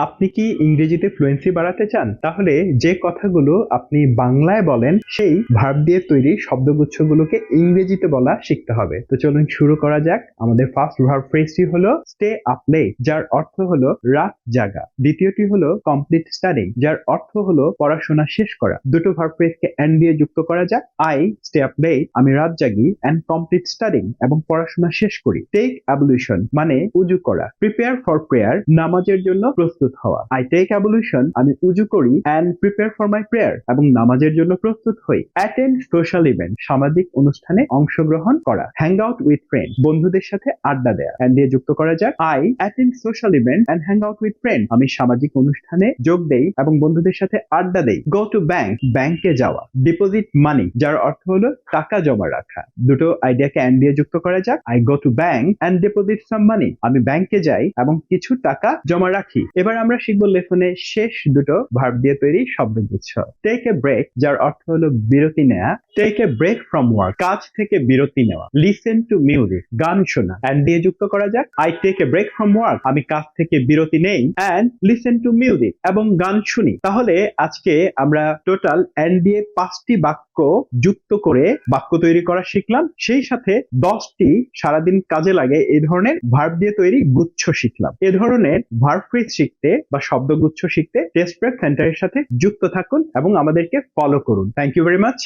আপনি কি ইংরেজিতে ফ্লুয়েন্সি বাড়াতে চান? তাহলে যে কথাগুলো আপনি বাংলায় বলেন সেই ভার্ব দিয়ে তৈরি শব্দগুচ্ছগুলোকে ইংরেজিতে বলা শিখতে হবে। তো চলুন শুরু করা যাক। আমাদের ফার্স্ট ভার্ব ফ্রেজটি হলো স্টে আপ লেট, যার অর্থ হলো রাত জাগা। দ্বিতীয়টি হলো কমপ্লিট স্টাডিং, যার অর্থ হলো পড়াশোনা শেষ করা। দুটো ভার্ব ফ্রেজকে এন্ড দিয়ে যুক্ত করা যাক। আই স্টে আপ লেট, আমি রাত জাগি, এন্ড কমপ্লিট স্টাডিং, এবং পড়াশোনা শেষ করি। টেক অ্যাবলিউশন মানে উজু করা। প্রিপেয়ার ফর প্রেয়ার, নামাজের জন্য প্রস্তুত হওয়া। আই টেক অ্যাবলিউশন, আমি উজু করি, and prepare for my prayer, এবং নামাজের জন্য প্রস্তুত হই। অ্যাটেন্ড সোশ্যাল ইভেন্ট, সামাজিক অনুষ্ঠানে অংশগ্রহণ করা। হ্যাং আউট উইথ ফ্রেন্ড, বন্ধুদের সাথে আড্ডা দেয়া। এন্ড দিয়ে যুক্ত করা যাক। I attend social event and hang out with friend, আমি সামাজিক অনুষ্ঠানে যোগ দেই এবং বন্ধুদের সাথে আড্ডা দেই। গো টু ব্যাংক, ব্যাংকে যাওয়া। ডিপোজিট মানি, যার অর্থ হলো টাকা জমা রাখা। দুটো আইডিয়াকে এন্ড দিয়ে যুক্ত করা যাক। I go to bank and deposit some money, আমি ব্যাংকে যাই এবং কিছু টাকা জমা রাখি। এবার আমরা শিখবো লেসনের শেষ দুটো ভার্ব দিয়ে তৈরি শব্দগুচ্ছ। টেক এ ব্রেক, যার অর্থ হলো বিরতি নেওয়া। Take a break from work, কাজ থেকে বিরতি নেওয়া। লিসেন টু মিউজিক, গান শোনা। এন্ড দিয়ে যুক্ত করা যাক। I take a break from work, আমি কাজ থেকে বিরতি নেই, এন্ড লিসেন টু মিউজিক, এবং গান শুনি। তাহলে আজকে আমরা টোটাল এন্ড দিয়ে 5টি বাক্য যুক্ত করে বাক্য তৈরি করা শিখলাম। সেই সাথে 10টি সারাদিন কাজে লাগে এই ধরনের ভার্ব দিয়ে তৈরি গুচ্ছ শিখলাম। এ ধরনের ভার্ব ফ্রেজ শিখতে বা শব্দগুচ্ছ শিখতে টেস্ট প্রেপ সেন্টারের সাথে যুক্ত থাকুন এবং আমাদেরকে ফলো করুন। Thank you very much.